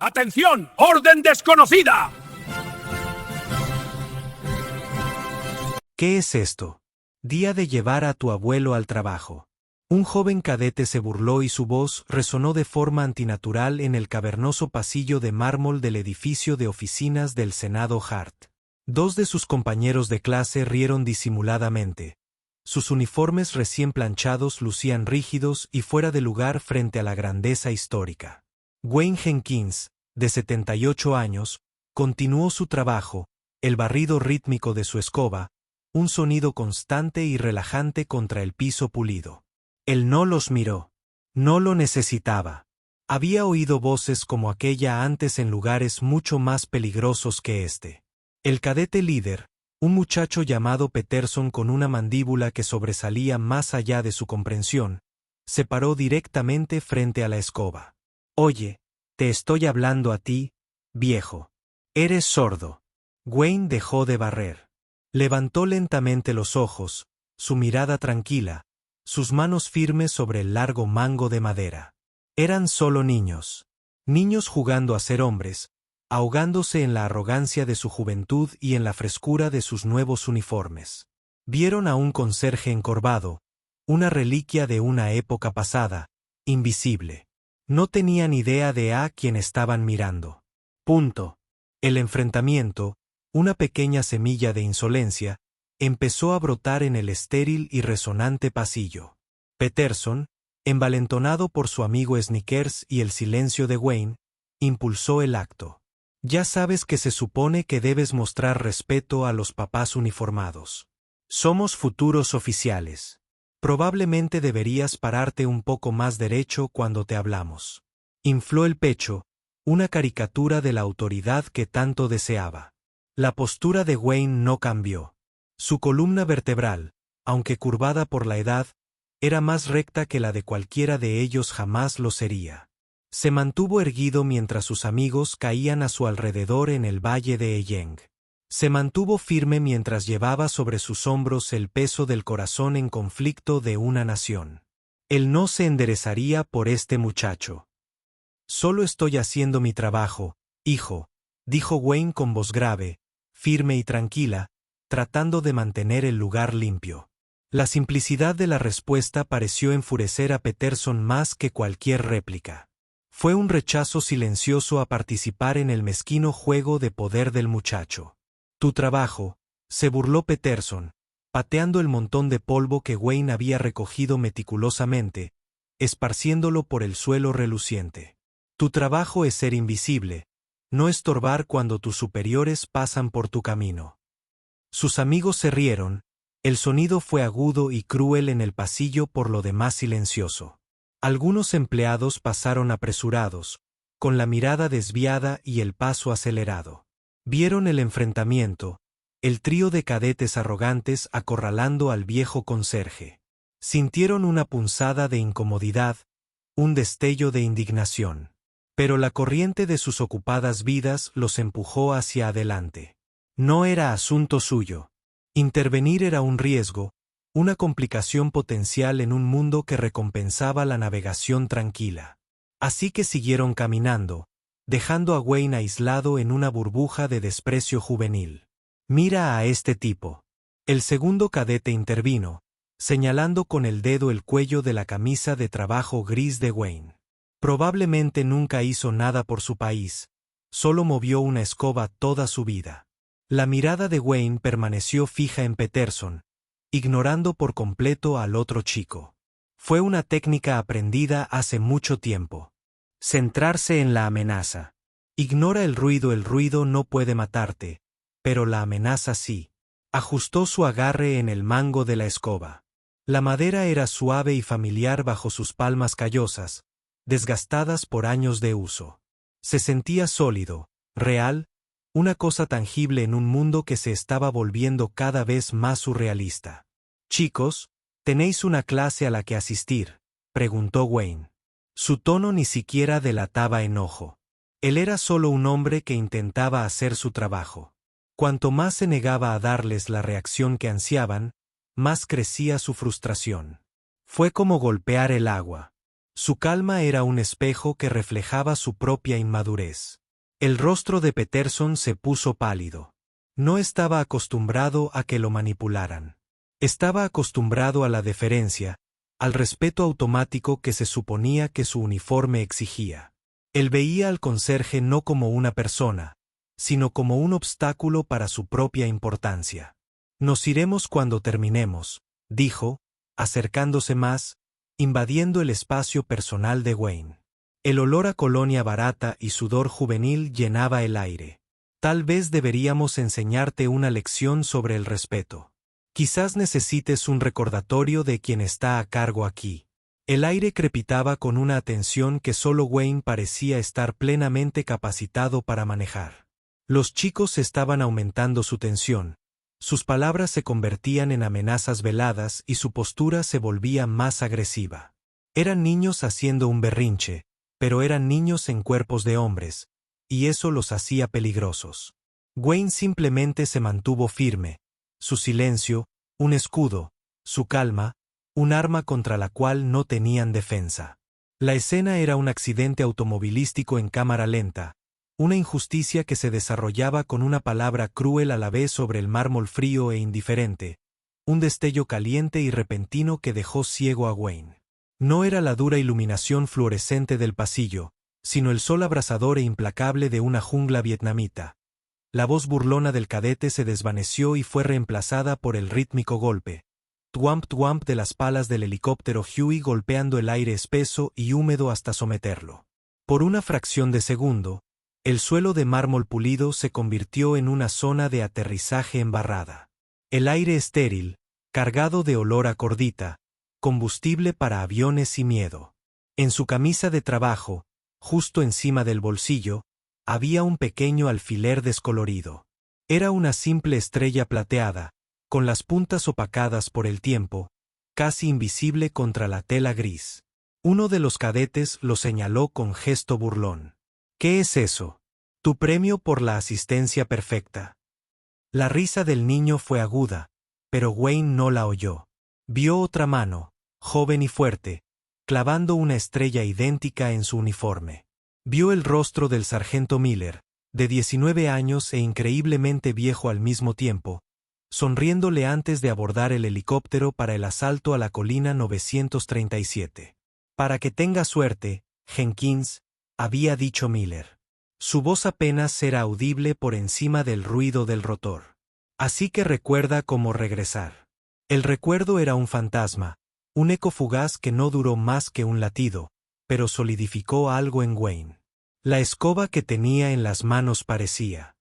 ¡Atención! ¡Orden desconocida! ¿Qué es esto? Día de llevar a tu abuelo al trabajo. Un joven cadete se burló y su voz resonó de forma antinatural en el cavernoso pasillo de mármol del edificio de oficinas del Senado Hart. Dos de sus compañeros de clase rieron disimuladamente. Sus uniformes recién planchados lucían rígidos y fuera de lugar frente a la grandeza histórica. Wayne Jenkins, de 78 años, continuó su trabajo, el barrido rítmico de su escoba, un sonido constante y relajante contra el piso pulido. Él no los miró. No lo necesitaba. Había oído voces como aquella antes en lugares mucho más peligrosos que este. El cadete líder, un muchacho llamado Peterson con una mandíbula que sobresalía más allá de su comprensión, se paró directamente frente a la escoba. «Oye, te estoy hablando a ti, viejo. Eres sordo». Wayne dejó de barrer. Levantó lentamente los ojos, su mirada tranquila, sus manos firmes sobre el largo mango de madera. Eran solo niños. Niños jugando a ser hombres, ahogándose en la arrogancia de su juventud y en la frescura de sus nuevos uniformes. Vieron a un conserje encorvado, una reliquia de una época pasada, invisible. No tenían idea de a quién estaban mirando. Punto. El enfrentamiento, una pequeña semilla de insolencia, empezó a brotar en el estéril y resonante pasillo. Peterson, envalentonado por su amigo Snickers y el silencio de Wayne, impulsó el acto. Ya sabes que se supone que debes mostrar respeto a los papás uniformados. Somos futuros oficiales. Probablemente deberías pararte un poco más derecho cuando te hablamos. Infló el pecho, una caricatura de la autoridad que tanto deseaba. La postura de Wayne no cambió. Su columna vertebral, aunque curvada por la edad, era más recta que la de cualquiera de ellos jamás lo sería. Se mantuvo erguido mientras sus amigos caían a su alrededor en el valle de Eyeng. Se mantuvo firme mientras llevaba sobre sus hombros el peso del corazón en conflicto de una nación. Él no se enderezaría por este muchacho. «Solo estoy haciendo mi trabajo, hijo», dijo Wayne con voz grave, firme y tranquila, tratando de mantener el lugar limpio. La simplicidad de la respuesta pareció enfurecer a Peterson más que cualquier réplica. Fue un rechazo silencioso a participar en el mezquino juego de poder del muchacho. «Tu trabajo», se burló Peterson, pateando el montón de polvo que Wayne había recogido meticulosamente, esparciéndolo por el suelo reluciente. «Tu trabajo es ser invisible, no estorbar cuando tus superiores pasan por tu camino». Sus amigos se rieron, el sonido fue agudo y cruel en el pasillo por lo demás silencioso. Algunos empleados pasaron apresurados, con la mirada desviada y el paso acelerado. Vieron el enfrentamiento, el trío de cadetes arrogantes acorralando al viejo conserje. Sintieron una punzada de incomodidad, un destello de indignación. Pero la corriente de sus ocupadas vidas los empujó hacia adelante. No era asunto suyo. Intervenir era un riesgo, una complicación potencial en un mundo que recompensaba la navegación tranquila. Así que siguieron caminando, dejando a Wayne aislado en una burbuja de desprecio juvenil. «Mira a este tipo». El segundo cadete intervino, señalando con el dedo el cuello de la camisa de trabajo gris de Wayne. Probablemente nunca hizo nada por su país, solo movió una escoba toda su vida. La mirada de Wayne permaneció fija en Peterson, ignorando por completo al otro chico. Fue una técnica aprendida hace mucho tiempo. Centrarse en la amenaza. Ignora el ruido no puede matarte, pero la amenaza sí. Ajustó su agarre en el mango de la escoba. La madera era suave y familiar bajo sus palmas callosas, desgastadas por años de uso. Se sentía sólido, real, una cosa tangible en un mundo que se estaba volviendo cada vez más surrealista. «Chicos, ¿tenéis una clase a la que asistir?», preguntó Wayne. Su tono ni siquiera delataba enojo. Él era solo un hombre que intentaba hacer su trabajo. Cuanto más se negaba a darles la reacción que ansiaban, más crecía su frustración. Fue como golpear el agua. Su calma era un espejo que reflejaba su propia inmadurez. El rostro de Peterson se puso pálido. No estaba acostumbrado a que lo manipularan. Estaba acostumbrado a la deferencia, al respeto automático que se suponía que su uniforme exigía. Él veía al conserje no como una persona, sino como un obstáculo para su propia importancia. Nos iremos cuando terminemos, dijo, acercándose más, invadiendo el espacio personal de Wayne. El olor a colonia barata y sudor juvenil llenaba el aire. Tal vez deberíamos enseñarte una lección sobre el respeto. Quizás necesites un recordatorio de quien está a cargo aquí. El aire crepitaba con una atención que solo Wayne parecía estar plenamente capacitado para manejar. Los chicos estaban aumentando su tensión. Sus palabras se convertían en amenazas veladas y su postura se volvía más agresiva. Eran niños haciendo un berrinche, pero eran niños en cuerpos de hombres, y eso los hacía peligrosos. Wayne simplemente se mantuvo firme. Su silencio, un escudo, su calma, un arma contra la cual no tenían defensa. La escena era un accidente automovilístico en cámara lenta, una injusticia que se desarrollaba con una palabra cruel a la vez sobre el mármol frío e indiferente, un destello caliente y repentino que dejó ciego a Wayne. No era la dura iluminación fluorescente del pasillo, sino el sol abrasador e implacable de una jungla vietnamita. La voz burlona del cadete se desvaneció y fue reemplazada por el rítmico golpe. Twamp twamp de las palas del helicóptero Huey golpeando el aire espeso y húmedo hasta someterlo. Por una fracción de segundo, el suelo de mármol pulido se convirtió en una zona de aterrizaje embarrada. El aire estéril, cargado de olor a cordita, combustible para aviones y miedo. En su camisa de trabajo, justo encima del bolsillo, había un pequeño alfiler descolorido. Era una simple estrella plateada, con las puntas opacadas por el tiempo, casi invisible contra la tela gris. Uno de los cadetes lo señaló con gesto burlón. ¿Qué es eso? Tu premio por la asistencia perfecta. La risa del niño fue aguda, pero Wayne no la oyó. Vio otra mano, joven y fuerte, clavando una estrella idéntica en su uniforme. Vio el rostro del sargento Miller, de 19 años e increíblemente viejo al mismo tiempo, sonriéndole antes de abordar el helicóptero para el asalto a la colina 937. Para que tenga suerte, Jenkins, había dicho Miller. Su voz apenas era audible por encima del ruido del rotor. Así que recuerda cómo regresar. El recuerdo era un fantasma, un eco fugaz que no duró más que un latido, pero solidificó algo en Wayne. La escoba que tenía en las manos parecía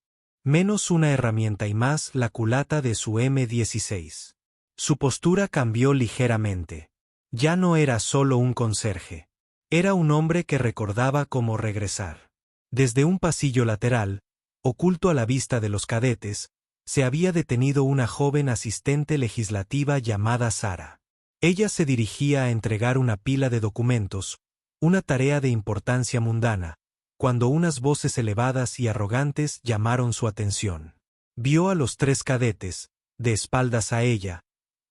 menos una herramienta y más la culata de su M16. Su postura cambió ligeramente. Ya no era solo un conserje. Era un hombre que recordaba cómo regresar. Desde un pasillo lateral, oculto a la vista de los cadetes, se había detenido una joven asistente legislativa llamada Sara. Ella se dirigía a entregar una pila de documentos, una tarea de importancia mundana, cuando unas voces elevadas y arrogantes llamaron su atención. Vio a los tres cadetes, de espaldas a ella,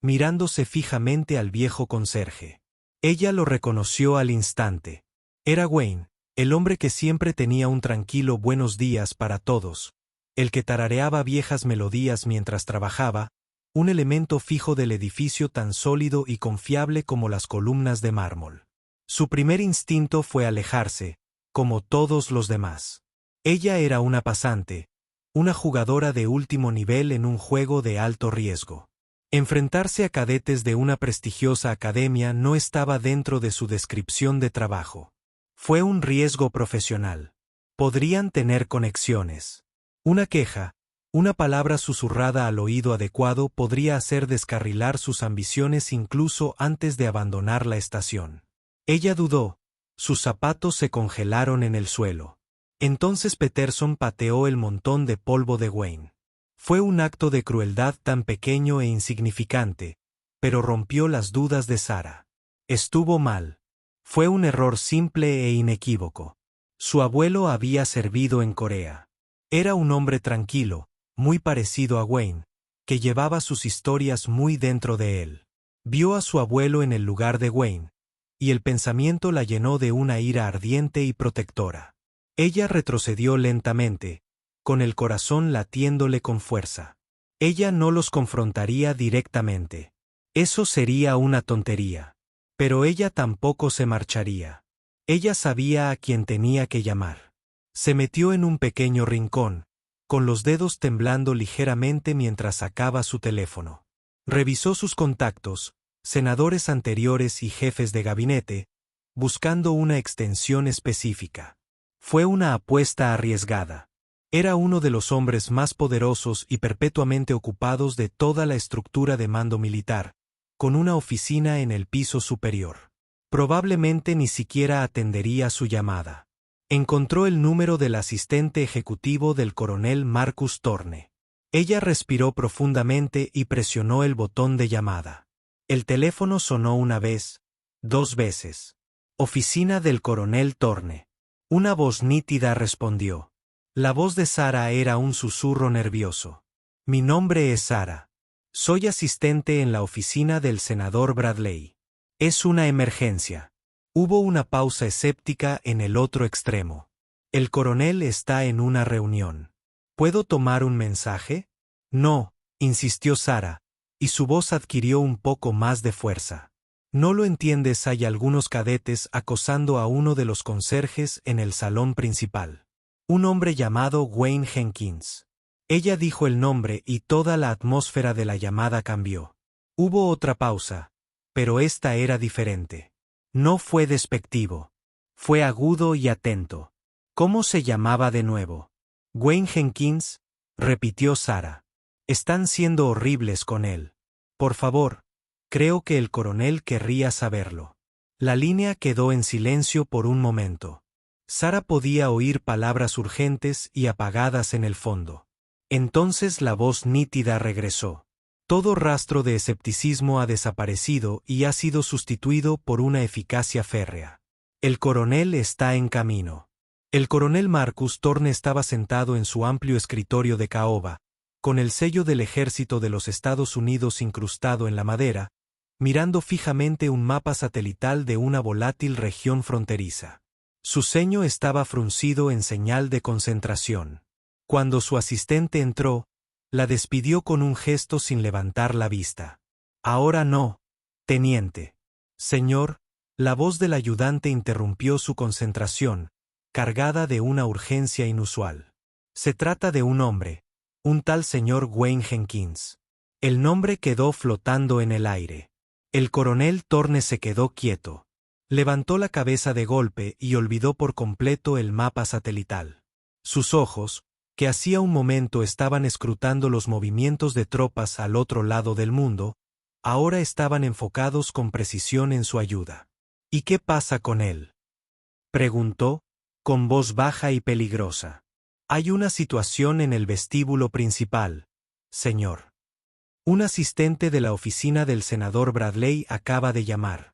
mirándose fijamente al viejo conserje. Ella lo reconoció al instante. Era Wayne, el hombre que siempre tenía un tranquilo buenos días para todos, el que tarareaba viejas melodías mientras trabajaba, un elemento fijo del edificio tan sólido y confiable como las columnas de mármol. Su primer instinto fue alejarse, como todos los demás. Ella era una pasante, una jugadora de último nivel en un juego de alto riesgo. Enfrentarse a cadetes de una prestigiosa academia no estaba dentro de su descripción de trabajo. Fue un riesgo profesional. Podrían tener conexiones. Una queja, una palabra susurrada al oído adecuado podría hacer descarrilar sus ambiciones incluso antes de abandonar la estación. Ella dudó. Sus zapatos se congelaron en el suelo. Entonces Peterson pateó el montón de polvo de Wayne. Fue un acto de crueldad tan pequeño e insignificante, pero rompió las dudas de Sara. Estuvo mal. Fue un error simple e inequívoco. Su abuelo había servido en Corea. Era un hombre tranquilo, muy parecido a Wayne, que llevaba sus historias muy dentro de él. Vio a su abuelo en el lugar de Wayne, y el pensamiento la llenó de una ira ardiente y protectora. Ella retrocedió lentamente, con el corazón latiéndole con fuerza. Ella no los confrontaría directamente. Eso sería una tontería. Pero ella tampoco se marcharía. Ella sabía a quién tenía que llamar. Se metió en un pequeño rincón, con los dedos temblando ligeramente mientras sacaba su teléfono. Revisó sus contactos, senadores anteriores y jefes de gabinete, buscando una extensión específica. Fue una apuesta arriesgada. Era uno de los hombres más poderosos y perpetuamente ocupados de toda la estructura de mando militar, con una oficina en el piso superior. Probablemente ni siquiera atendería su llamada. Encontró el número del asistente ejecutivo del coronel Marcus Thorne. Ella respiró profundamente y presionó el botón de llamada. El teléfono sonó una vez, 2 veces. Oficina del coronel Thorne. Una voz nítida respondió. La voz de Sara era un susurro nervioso. Mi nombre es Sara. Soy asistente en la oficina del senador Bradley. Es una emergencia. Hubo una pausa escéptica en el otro extremo. El coronel está en una reunión. ¿Puedo tomar un mensaje? No, insistió Sara, y su voz adquirió un poco más de fuerza. No lo entiendes, hay algunos cadetes acosando a uno de los conserjes en el salón principal. Un hombre llamado Wayne Jenkins. Ella dijo el nombre y toda la atmósfera de la llamada cambió. Hubo otra pausa, pero esta era diferente. No fue despectivo. Fue agudo y atento. ¿Cómo se llamaba de nuevo? Wayne Jenkins, repitió Sara. Están siendo horribles con él. Por favor, creo que el coronel querría saberlo. La línea quedó en silencio por un momento. Sara podía oír palabras urgentes y apagadas en el fondo. Entonces la voz nítida regresó. Todo rastro de escepticismo ha desaparecido y ha sido sustituido por una eficacia férrea. El coronel está en camino. El coronel Marcus Thorne estaba sentado en su amplio escritorio de caoba, con el sello del ejército de los Estados Unidos incrustado en la madera, mirando fijamente un mapa satelital de una volátil región fronteriza. Su ceño estaba fruncido en señal de concentración. Cuando su asistente entró, la despidió con un gesto sin levantar la vista. Ahora no, teniente. Señor, la voz del ayudante interrumpió su concentración, cargada de una urgencia inusual. Se trata de un hombre, un tal señor Wayne Jenkins. El nombre quedó flotando en el aire. El coronel Thorne se quedó quieto. Levantó la cabeza de golpe y olvidó por completo el mapa satelital. Sus ojos, que hacía un momento estaban escrutando los movimientos de tropas al otro lado del mundo, ahora estaban enfocados con precisión en su ayuda. ¿Y qué pasa con él?, preguntó, con voz baja y peligrosa. Hay una situación en el vestíbulo principal, señor. Un asistente de la oficina del senador Bradley acaba de llamar.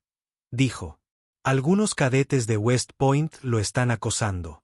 Dijo. Algunos cadetes de West Point lo están acosando.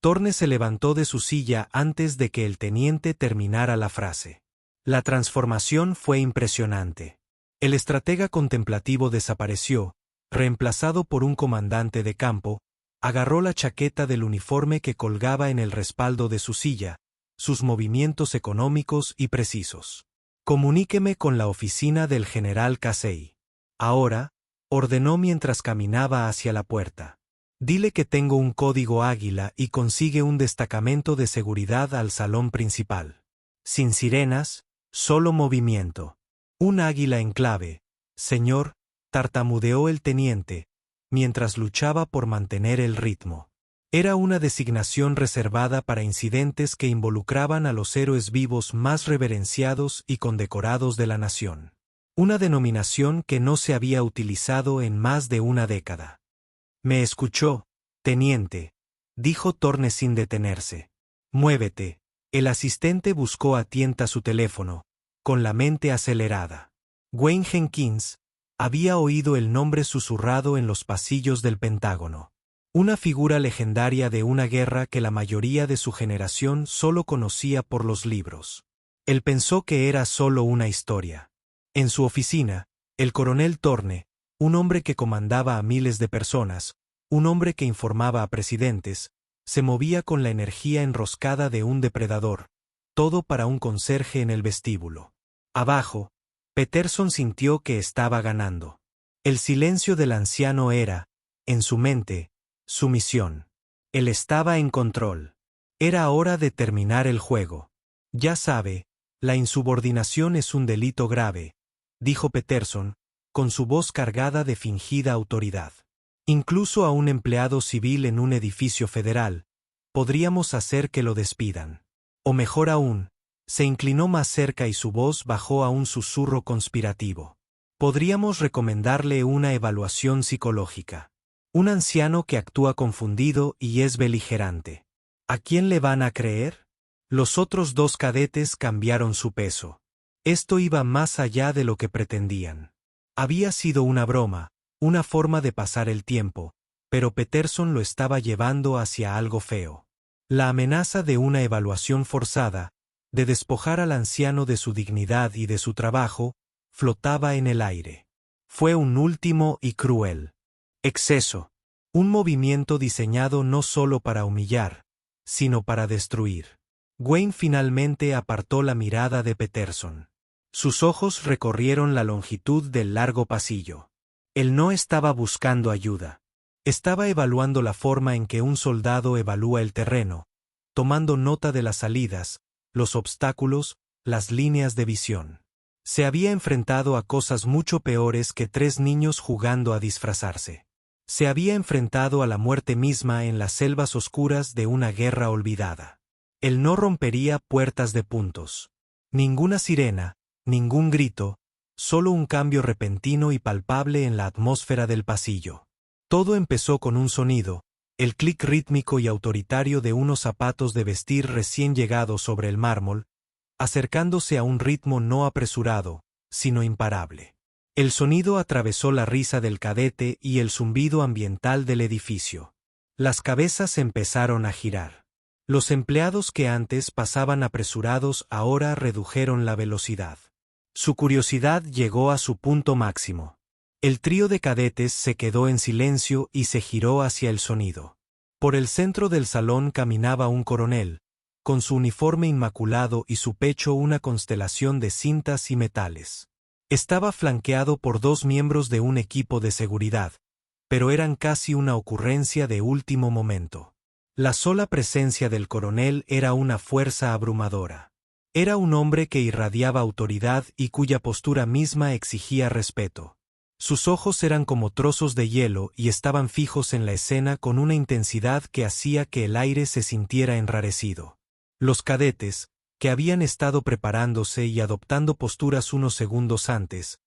Thorne se levantó de su silla antes de que el teniente terminara la frase. La transformación fue impresionante. El estratega contemplativo desapareció, reemplazado por un comandante de campo, agarró la chaqueta del uniforme que colgaba en el respaldo de su silla, sus movimientos económicos y precisos. Comuníqueme con la oficina del general Casey. Ahora, ordenó mientras caminaba hacia la puerta. Dile que tengo un código águila y consigue un destacamento de seguridad al salón principal. Sin sirenas, solo movimiento. Un águila en clave, señor, tartamudeó el teniente, mientras luchaba por mantener el ritmo. Era una designación reservada para incidentes que involucraban a los héroes vivos más reverenciados y condecorados de la nación. Una denominación que no se había utilizado en más de una década. Me escuchó, teniente, dijo Thorne sin detenerse. Muévete. El asistente buscó a tienta su teléfono, con la mente acelerada. Wayne Jenkins había oído el nombre susurrado en los pasillos del Pentágono. Una figura legendaria de una guerra que la mayoría de su generación solo conocía por los libros. Él pensó que era solo una historia. En su oficina, el coronel Thorne, un hombre que comandaba a miles de personas, un hombre que informaba a presidentes, se movía con la energía enroscada de un depredador, todo para un conserje en el vestíbulo. Abajo, Peterson sintió que estaba ganando. El silencio del anciano era, en su mente, su misión. Él estaba en control. Era hora de terminar el juego. Ya sabe, la insubordinación es un delito grave, dijo Peterson, con su voz cargada de fingida autoridad. Incluso a un empleado civil en un edificio federal, podríamos hacer que lo despidan. O mejor aún, se inclinó más cerca y su voz bajó a un susurro conspirativo. Podríamos recomendarle una evaluación psicológica. Un anciano que actúa confundido y es beligerante. ¿A quién le van a creer? Los otros dos cadetes cambiaron su peso. Esto iba más allá de lo que pretendían. Había sido una broma, una forma de pasar el tiempo, pero Peterson lo estaba llevando hacia algo feo. La amenaza de una evaluación forzada, de despojar al anciano de su dignidad y de su trabajo, flotaba en el aire. Fue un último y cruel exceso. Un movimiento diseñado no solo para humillar, sino para destruir. Wayne finalmente apartó la mirada de Peterson. Sus ojos recorrieron la longitud del largo pasillo. Él no estaba buscando ayuda. Estaba evaluando la forma en que un soldado evalúa el terreno, tomando nota de las salidas, los obstáculos, las líneas de visión. Se había enfrentado a cosas mucho peores que 3 niños jugando a disfrazarse. Se había enfrentado a la muerte misma en las selvas oscuras de una guerra olvidada. Él no rompería puertas de puntos. Ninguna sirena, ningún grito, solo un cambio repentino y palpable en la atmósfera del pasillo. Todo empezó con un sonido, el clic rítmico y autoritario de unos zapatos de vestir recién llegados sobre el mármol, acercándose a un ritmo no apresurado, sino imparable. El sonido atravesó la risa del cadete y el zumbido ambiental del edificio. Las cabezas empezaron a girar. Los empleados que antes pasaban apresurados ahora redujeron la velocidad. Su curiosidad llegó a su punto máximo. El trío de cadetes se quedó en silencio y se giró hacia el sonido. Por el centro del salón caminaba un coronel, con su uniforme inmaculado y su pecho una constelación de cintas y metales. Estaba flanqueado por 2 miembros de un equipo de seguridad, pero eran casi una ocurrencia de último momento. La sola presencia del coronel era una fuerza abrumadora. Era un hombre que irradiaba autoridad y cuya postura misma exigía respeto. Sus ojos eran como trozos de hielo y estaban fijos en la escena con una intensidad que hacía que el aire se sintiera enrarecido. Los cadetes, que habían estado preparándose y adoptando posturas unos segundos antes,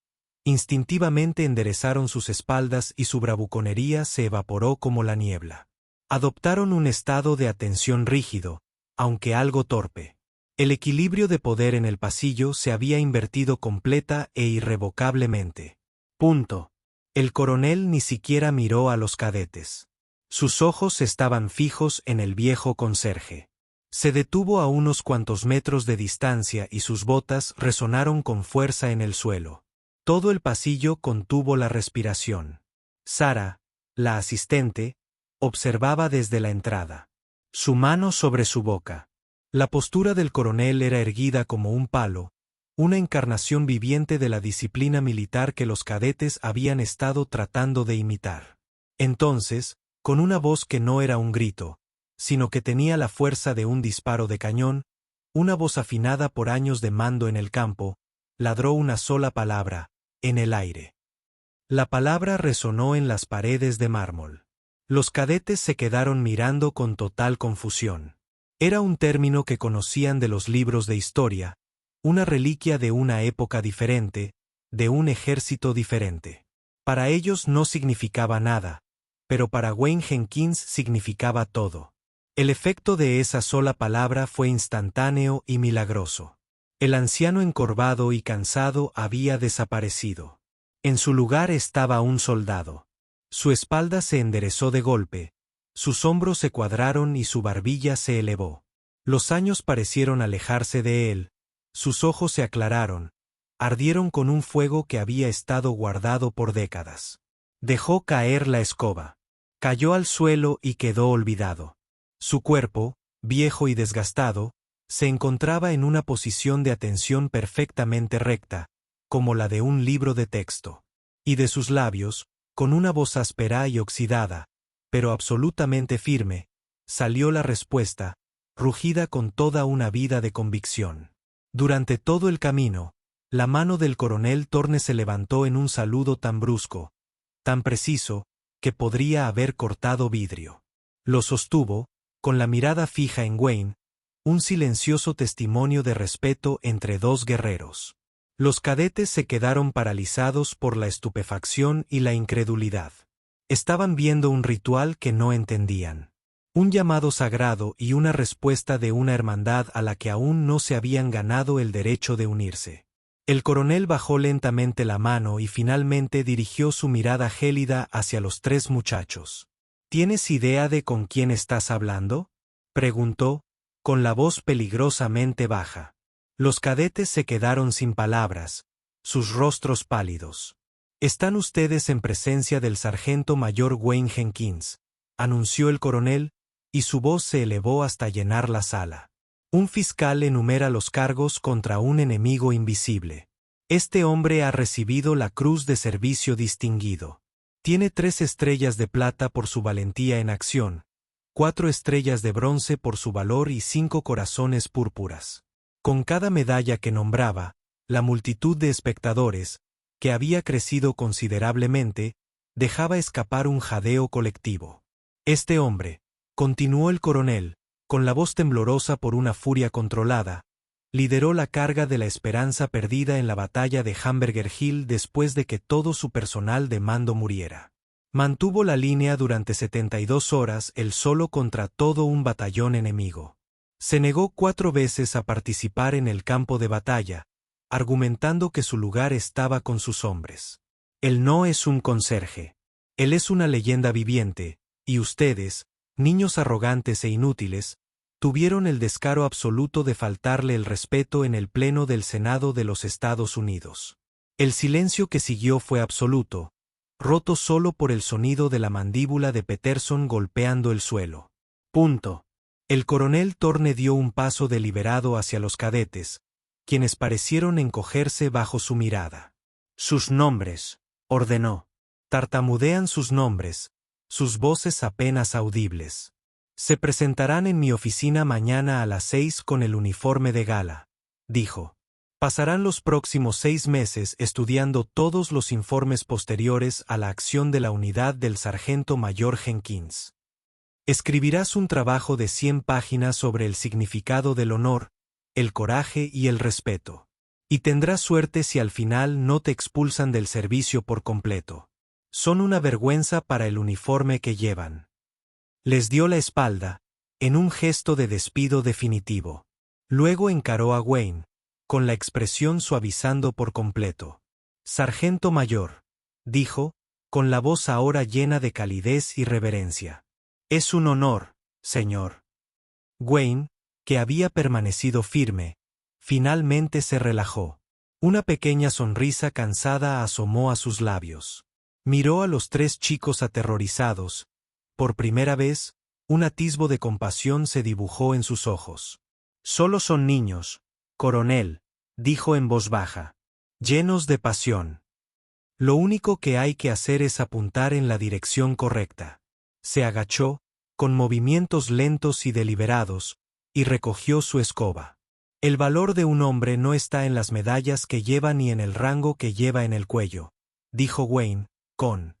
instintivamente enderezaron sus espaldas y su bravuconería se evaporó como la niebla. Adoptaron un estado de atención rígido, aunque algo torpe. El equilibrio de poder en el pasillo se había invertido completa e irrevocablemente. Punto. El coronel ni siquiera miró a los cadetes. Sus ojos estaban fijos en el viejo conserje. Se detuvo a unos cuantos metros de distancia y sus botas resonaron con fuerza en el suelo. Todo el pasillo contuvo la respiración. Sara, la asistente, observaba desde la entrada. Su mano sobre su boca. La postura del coronel era erguida como un palo, una encarnación viviente de la disciplina militar que los cadetes habían estado tratando de imitar. Entonces, con una voz que no era un grito, sino que tenía la fuerza de un disparo de cañón, una voz afinada por años de mando en el campo, ladró una sola palabra, en el aire. La palabra resonó en las paredes de mármol. Los cadetes se quedaron mirando con total confusión. Era un término que conocían de los libros de historia, una reliquia de una época diferente, de un ejército diferente. Para ellos no significaba nada, pero para Wayne Jenkins significaba todo. El efecto de esa sola palabra fue instantáneo y milagroso. El anciano encorvado y cansado había desaparecido. En su lugar estaba un soldado. Su espalda se enderezó de golpe, sus hombros se cuadraron y su barbilla se elevó. Los años parecieron alejarse de él, sus ojos se aclararon, ardieron con un fuego que había estado guardado por décadas. Dejó caer la escoba. Cayó al suelo y quedó olvidado. Su cuerpo, viejo y desgastado, se encontraba en una posición de atención perfectamente recta, como la de un libro de texto. Y de sus labios, con una voz áspera y oxidada, pero absolutamente firme, salió la respuesta, rugida con toda una vida de convicción. Durante todo el camino, la mano del coronel Thorne se levantó en un saludo tan brusco, tan preciso, que podría haber cortado vidrio. Lo sostuvo, con la mirada fija en Wayne, un silencioso testimonio de respeto entre dos guerreros. Los cadetes se quedaron paralizados por la estupefacción y la incredulidad. Estaban viendo un ritual que no entendían. Un llamado sagrado y una respuesta de una hermandad a la que aún no se habían ganado el derecho de unirse. El coronel bajó lentamente la mano y finalmente dirigió su mirada gélida hacia los tres muchachos. ¿Tienes idea de con quién estás hablando?, preguntó, con la voz peligrosamente baja. Los cadetes se quedaron sin palabras, sus rostros pálidos. «Están ustedes en presencia del sargento mayor Wayne Jenkins», anunció el coronel, y su voz se elevó hasta llenar la sala. Un fiscal enumera los cargos contra un enemigo invisible. Este hombre ha recibido la Cruz de Servicio Distinguido. Tiene 3 estrellas de plata por su valentía en acción, 4 estrellas de bronce por su valor y 5 corazones púrpuras. Con cada medalla que nombraba, la multitud de espectadores, que había crecido considerablemente, dejaba escapar un jadeo colectivo. Este hombre, continuó el coronel, con la voz temblorosa por una furia controlada, lideró la carga de la esperanza perdida en la batalla de Hamburger Hill después de que todo su personal de mando muriera. Mantuvo la línea durante 72 horas él solo contra todo un batallón enemigo. Se negó 4 veces a participar en el campo de batalla, argumentando que su lugar estaba con sus hombres. Él no es un conserje. Él es una leyenda viviente, y ustedes, niños arrogantes e inútiles, tuvieron el descaro absoluto de faltarle el respeto en el Pleno del Senado de los Estados Unidos. El silencio que siguió fue absoluto, roto solo por el sonido de la mandíbula de Peterson golpeando el suelo. Punto. El coronel Thorne dio un paso deliberado hacia los cadetes, quienes parecieron encogerse bajo su mirada. «Sus nombres», ordenó. «Tartamudean sus nombres, sus voces apenas audibles. Se presentarán en mi oficina mañana a las 6 con el uniforme de gala», dijo. «Pasarán los próximos 6 meses estudiando todos los informes posteriores a la acción de la unidad del sargento mayor Jenkins. Escribirás un trabajo de 100 páginas sobre el significado del honor, el coraje y el respeto. Y tendrás suerte si al final no te expulsan del servicio por completo. Son una vergüenza para el uniforme que llevan». Les dio la espalda, en un gesto de despido definitivo. Luego encaró a Wayne, con la expresión suavizando por completo. «Sargento mayor», dijo, con la voz ahora llena de calidez y reverencia. «Es un honor, señor». Wayne, que había permanecido firme, finalmente se relajó. Una pequeña sonrisa cansada asomó a sus labios. Miró a los 3 chicos aterrorizados. Por primera vez, un atisbo de compasión se dibujó en sus ojos. «Solo son niños, coronel», dijo en voz baja, llenos de pasión. «Lo único que hay que hacer es apuntar en la dirección correcta». Se agachó, con movimientos lentos y deliberados, y recogió su escoba. «El valor de un hombre no está en las medallas que lleva ni en el rango que lleva en el cuello», dijo Wayne, con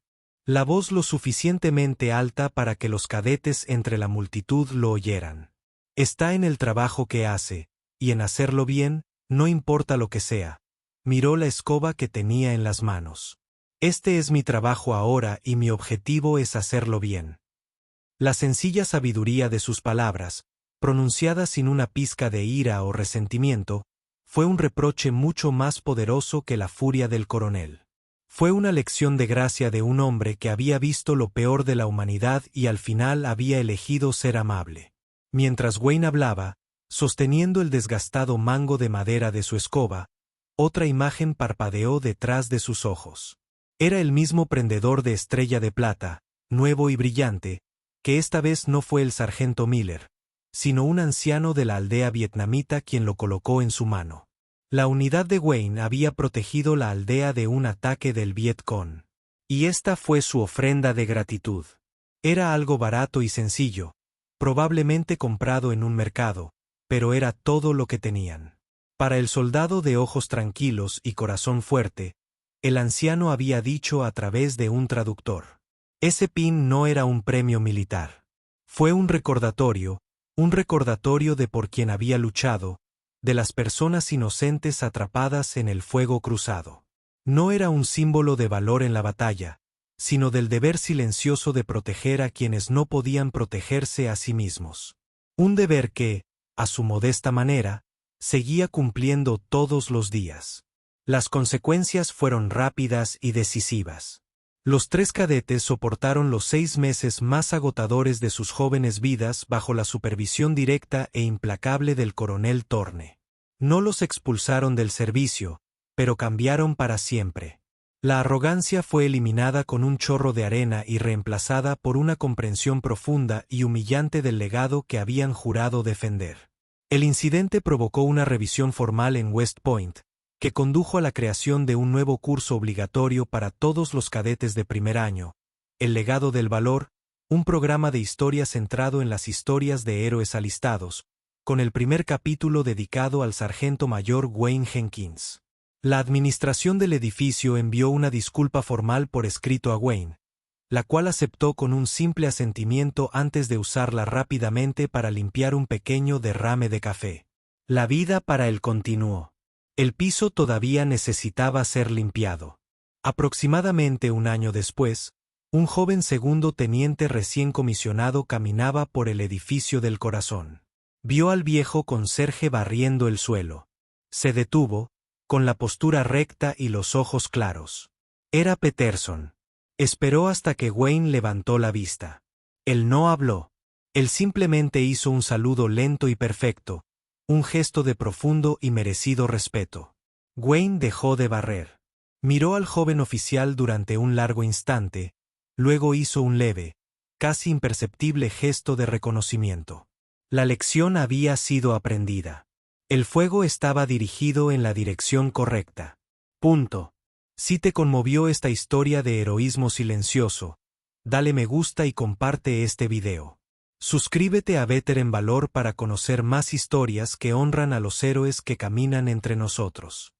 la voz lo suficientemente alta para que los cadetes entre la multitud lo oyeran. «Está en el trabajo que hace, y en hacerlo bien, no importa lo que sea». Miró la escoba que tenía en las manos. «Este es mi trabajo ahora y mi objetivo es hacerlo bien». La sencilla sabiduría de sus palabras, pronunciadas sin una pizca de ira o resentimiento, fue un reproche mucho más poderoso que la furia del coronel. Fue una lección de gracia de un hombre que había visto lo peor de la humanidad y al final había elegido ser amable. Mientras Wayne hablaba, sosteniendo el desgastado mango de madera de su escoba, otra imagen parpadeó detrás de sus ojos. Era el mismo prendedor de estrella de plata, nuevo y brillante, que esta vez no fue el sargento Miller, sino un anciano de la aldea vietnamita quien lo colocó en su mano. La unidad de Wayne había protegido la aldea de un ataque del Viet Cong. Y esta fue su ofrenda de gratitud. Era algo barato y sencillo, probablemente comprado en un mercado, pero era todo lo que tenían. Para el soldado de ojos tranquilos y corazón fuerte, el anciano había dicho a través de un traductor. Ese pin no era un premio militar. Fue un recordatorio de por quien había luchado, de las personas inocentes atrapadas en el fuego cruzado. No era un símbolo de valor en la batalla, sino del deber silencioso de proteger a quienes no podían protegerse a sí mismos. Un deber que, a su modesta manera, seguía cumpliendo todos los días. Las consecuencias fueron rápidas y decisivas. Los 3 cadetes soportaron los 6 meses más agotadores de sus jóvenes vidas bajo la supervisión directa e implacable del coronel Thorne. No los expulsaron del servicio, pero cambiaron para siempre. La arrogancia fue eliminada con un chorro de arena y reemplazada por una comprensión profunda y humillante del legado que habían jurado defender. El incidente provocó una revisión formal en West Point, que condujo a la creación de un nuevo curso obligatorio para todos los cadetes de primer año, El legado del valor, un programa de historia centrado en las historias de héroes alistados, con el primer capítulo dedicado al sargento mayor Wayne Jenkins. La administración del edificio envió una disculpa formal por escrito a Wayne, la cual aceptó con un simple asentimiento antes de usarla rápidamente para limpiar un pequeño derrame de café. La vida para él continuó. El piso todavía necesitaba ser limpiado. Aproximadamente un año después, un joven segundo teniente recién comisionado caminaba por el edificio del corazón. Vio al viejo conserje barriendo el suelo. Se detuvo, con la postura recta y los ojos claros. Era Peterson. Esperó hasta que Wayne levantó la vista. Él no habló. Él simplemente hizo un saludo lento y perfecto, un gesto de profundo y merecido respeto. Wayne dejó de barrer. Miró al joven oficial durante un largo instante, luego hizo un leve, casi imperceptible gesto de reconocimiento. La lección había sido aprendida. El fuego estaba dirigido en la dirección correcta. Punto. Si te conmovió esta historia de heroísmo silencioso, dale me gusta y comparte este video. Suscríbete a Veteran Valor para conocer más historias que honran a los héroes que caminan entre nosotros.